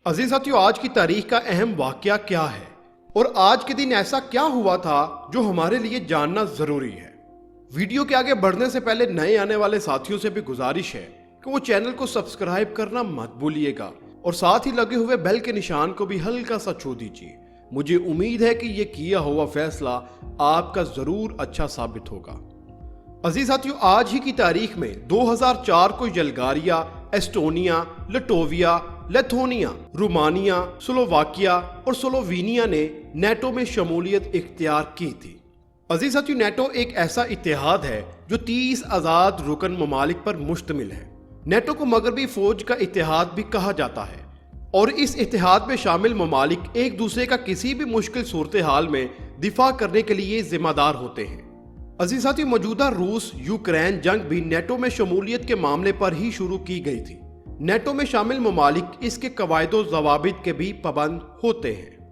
عزیز ساتھیو، آج کی تاریخ کا اہم واقعہ کیا ہے اور آج کے دن ایسا کیا ہوا تھا جو ہمارے لیے جاننا ضروری ہے؟ ویڈیو کے آگے بڑھنے سے پہلے نئے آنے والے ساتھیوں سے بھی گزارش ہے کہ وہ چینل کو سبسکرائب کرنا مت بھولیے گا اور ساتھ ہی لگے ہوئے بیل کے نشان کو بھی ہلکا سا چھو دیجیے۔ مجھے امید ہے کہ یہ کیا ہوا فیصلہ آپ کا ضرور اچھا ثابت ہوگا۔ عزیز ساتھیو، آج ہی کی تاریخ میں 2004 کو Bulgaria, Estonia, Latvia, لیتھونیا، Romania, Slovakia اور سلووینیا نے نیٹو میں شمولیت اختیار کی تھی۔ عزیز ساتھیو، نیٹو ایک ایسا اتحاد ہے جو 30 آزاد رکن ممالک پر مشتمل ہے۔ نیٹو کو مغربی فوج کا اتحاد بھی کہا جاتا ہے اور اس اتحاد میں شامل ممالک ایک دوسرے کا کسی بھی مشکل صورتحال میں دفاع کرنے کے لیے ذمہ دار ہوتے ہیں۔ عزیز ساتھیو، موجودہ روس یوکرین جنگ بھی نیٹو میں شمولیت کے معاملے پر ہی شروع کی گئی تھی۔ نیٹو میں شامل ممالک اس کے قواعد و ضوابط کے بھی پابند ہوتے ہیں۔